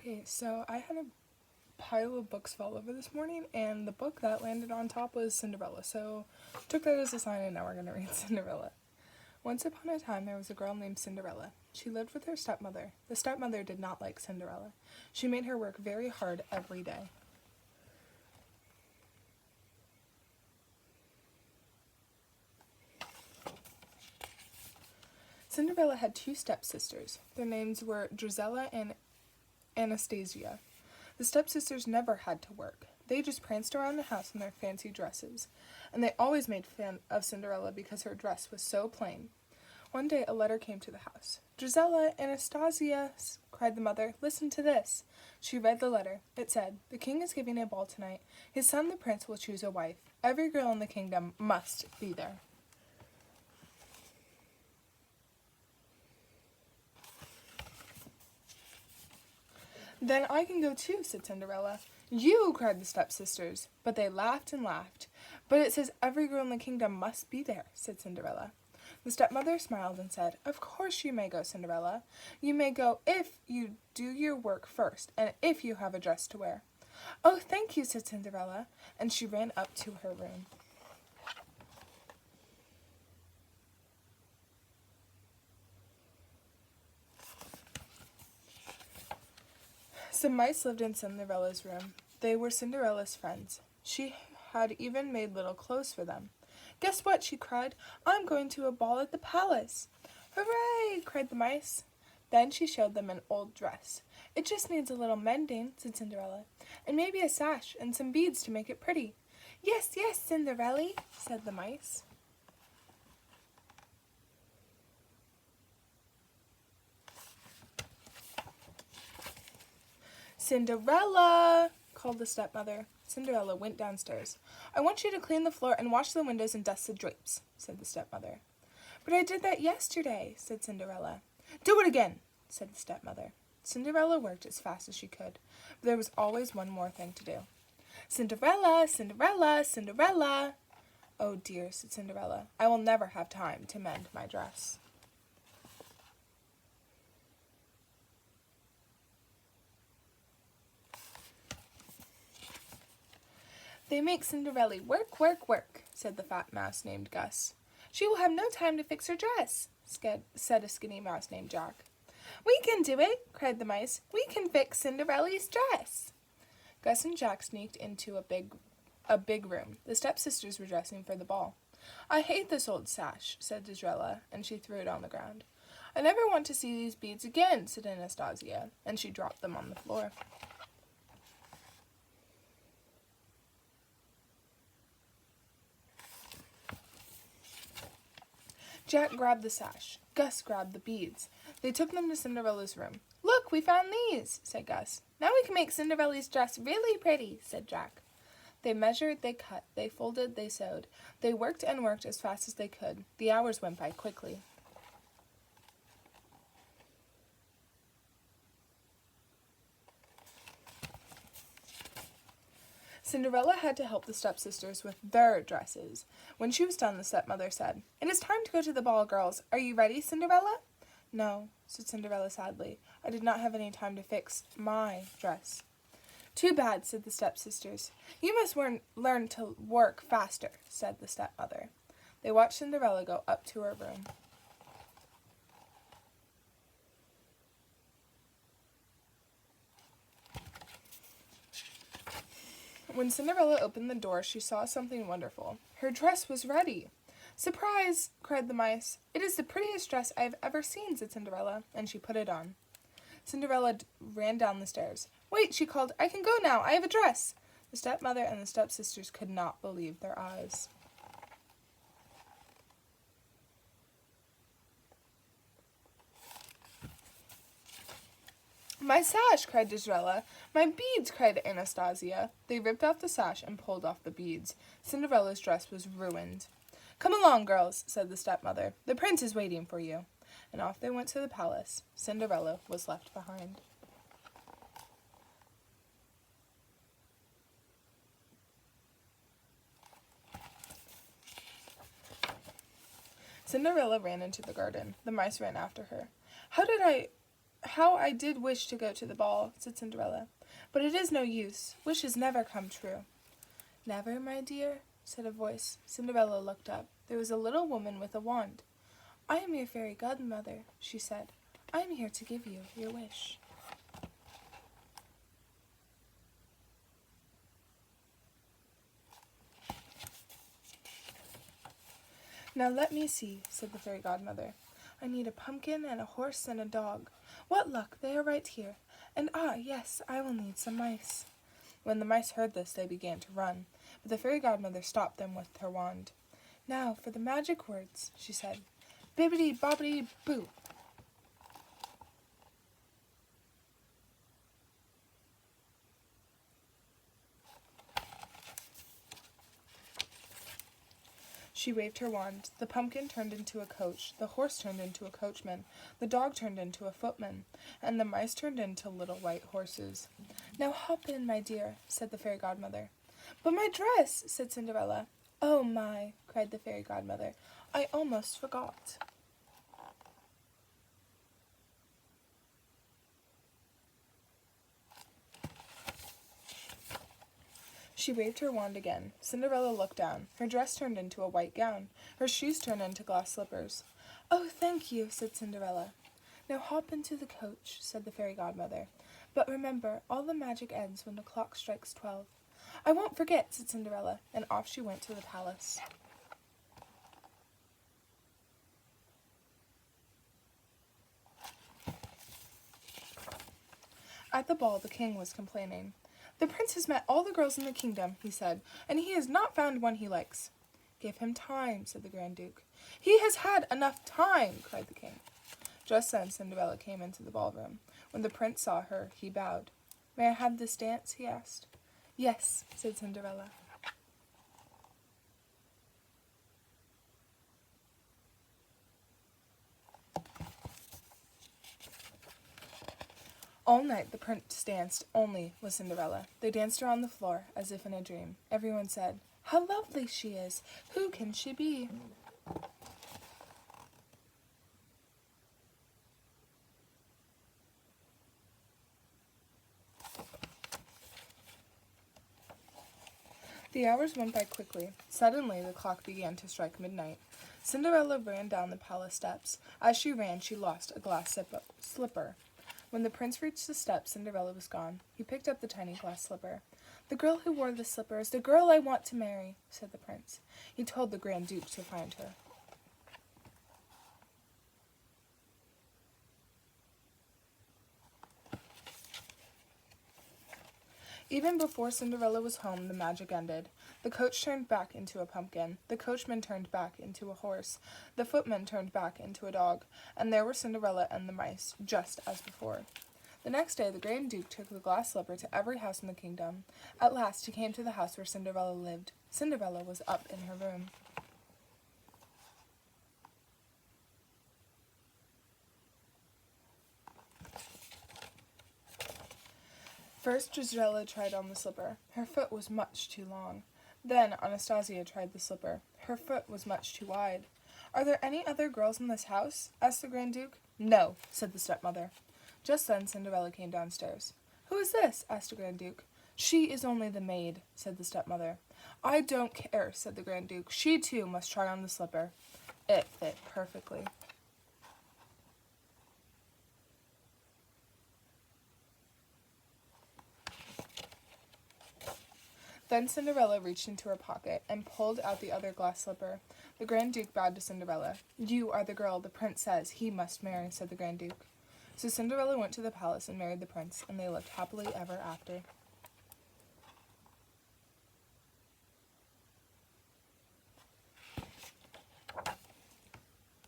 Okay, so I had a pile of books fall over this morning, and the book that landed on top was Cinderella, so took that as a sign, and now we're going to read Cinderella. Once upon a time, there was a girl named Cinderella. She lived with her stepmother. The stepmother did not like Cinderella. She made her work very hard every day. Cinderella had two stepsisters. Their names were Drizella and Anastasia. The stepsisters never had to work. They just pranced around the house in their fancy dresses, and they always made fun of Cinderella because her dress was so plain. One day a letter came to the house. "Drizella, Anastasia," cried the mother, "listen to this." She read the letter. It said, "The king is giving a ball tonight. His son the prince will choose a wife. Every girl in the kingdom must be there." "Then I can go too," said Cinderella. "You!" cried the stepsisters, but they laughed and laughed. "But it says every girl in the kingdom must be there," said Cinderella. The stepmother smiled and said, "Of course you may go, Cinderella. You may go if you do your work first, and if you have a dress to wear." "Oh, thank you," said Cinderella, and she ran up to her room. Some mice lived in Cinderella's room. They were Cinderella's friends. She had even made little clothes for them. "Guess what?" she cried. "I'm going to a ball at the palace." "Hooray!" cried the mice. Then she showed them an old dress. "It just needs a little mending," said Cinderella, "and maybe a sash and some beads to make it pretty." "Yes, yes, Cinderella," said the mice. "Cinderella!" called the stepmother. Cinderella went downstairs. "I want you to clean the floor and wash the windows and dust the drapes," said the stepmother. "But I did that yesterday," said Cinderella. "Do it again," said the stepmother. Cinderella worked as fast as she could, but there was always one more thing to do. "Cinderella, Cinderella, Cinderella." "Oh dear," said Cinderella, "I will never have time to mend my dress." "They make Cinderella work, work, work," said the fat mouse named Gus. "She will have no time to fix her dress," said a skinny mouse named Jack. "We can do it," cried the mice. "We can fix Cinderella's dress." Gus and Jack sneaked into a big room. The stepsisters were dressing for the ball. "I hate this old sash," said Drizella, and she threw it on the ground. "I never want to see these beads again," said Anastasia, and she dropped them on the floor. Jack grabbed the sash. Gus grabbed the beads. They took them to Cinderella's room. "Look, we found these," said Gus. "Now we can make Cinderella's dress really pretty," said Jack. They measured, they cut, they folded, they sewed. They worked and worked as fast as they could. The hours went by quickly. Cinderella had to help the stepsisters with their dresses. When she was done, the stepmother said, "It is time to go to the ball, girls. Are you ready, Cinderella?" "No," said Cinderella sadly. "I did not have any time to fix my dress." "Too bad," said the stepsisters. "You must learn to work faster," said the stepmother. They watched Cinderella go up to her room. When Cinderella opened the door, she saw something wonderful. Her dress was ready. "Surprise!" cried the mice. "It is the prettiest dress I have ever seen," said Cinderella, and she put it on. Cinderella ran down the stairs. "Wait," she called. "I can go now. I have a dress." The stepmother and the stepsisters could not believe their eyes. "My sash!" cried Drizella. "My beads!" cried Anastasia. They ripped off the sash and pulled off the beads. Cinderella's dress was ruined. "Come along, girls," said the stepmother. "The prince is waiting for you." And off they went to the palace. Cinderella was left behind. Cinderella ran into the garden. The mice ran after her. How I did wish to go to the ball, said Cinderella. But it is no use. Wishes never come true. Never, my dear, said a voice. Cinderella looked up. There was a little woman with a wand. I am your fairy godmother, she said. I am here to give you your wish. Now let me see, said the fairy godmother. I need a pumpkin and a horse and a dog. What luck, they are right here. And yes, I will need some mice. When the mice heard this, they began to run, but the fairy godmother stopped them with her wand. Now for the magic words, she said. Bibbidi bobbidi boo. She waved her wand. The pumpkin turned into a coach, the horse turned into a coachman, the dog turned into a footman, and the mice turned into little white horses. Now hop in, my dear, said the fairy godmother. But my dress, said Cinderella. Oh my, cried the fairy godmother, I almost forgot. She waved her wand again. Cinderella looked down. Her dress turned into a white gown. Her shoes turned into glass slippers. Oh, thank you, said Cinderella. Now hop into the coach, said the fairy godmother. But remember, all the magic ends when the clock strikes 12. I won't forget, said Cinderella, and off she went to the palace. At the ball, the king was complaining. The prince has met all the girls in the kingdom, he said, and he has not found one he likes. Give him time, said the Grand Duke. He has had enough time, cried the king. Just then Cinderella came into the ballroom. When the prince saw her, he bowed. May I have this dance? He asked. Yes, said Cinderella. All night the prince danced only with Cinderella. They danced around the floor as if in a dream. Everyone said, How lovely she is! Who can she be? The hours went by quickly. Suddenly the clock began to strike midnight. Cinderella ran down the palace steps. As she ran, she lost a glass slipper. When the prince reached the steps, Cinderella was gone. He picked up the tiny glass slipper. The girl who wore this slipper is the girl I want to marry, said the prince. He told the Grand Duke to find her. Even before Cinderella was home, the magic ended. The coach turned back into a pumpkin. The coachman turned back into a horse. The footman turned back into a dog. And there were Cinderella and the mice, just as before. The next day, the Grand Duke took the glass slipper to every house in the kingdom. At last, he came to the house where Cinderella lived. Cinderella was up in her room. First, Gisela tried on the slipper. Her foot was much too long. Then Anastasia tried the slipper. Her foot was much too wide. Are there any other girls in this house? Asked the Grand Duke. No, said the stepmother. Just then Cinderella came downstairs. Who is this? Asked the Grand Duke. She is only the maid, said the stepmother. I don't care, said the Grand Duke. She too must try on the slipper. It fit perfectly. Then Cinderella reached into her pocket and pulled out the other glass slipper. The Grand Duke bowed to Cinderella. You are the girl the prince says he must marry, said the Grand Duke. So Cinderella went to the palace and married the prince, and they lived happily ever after.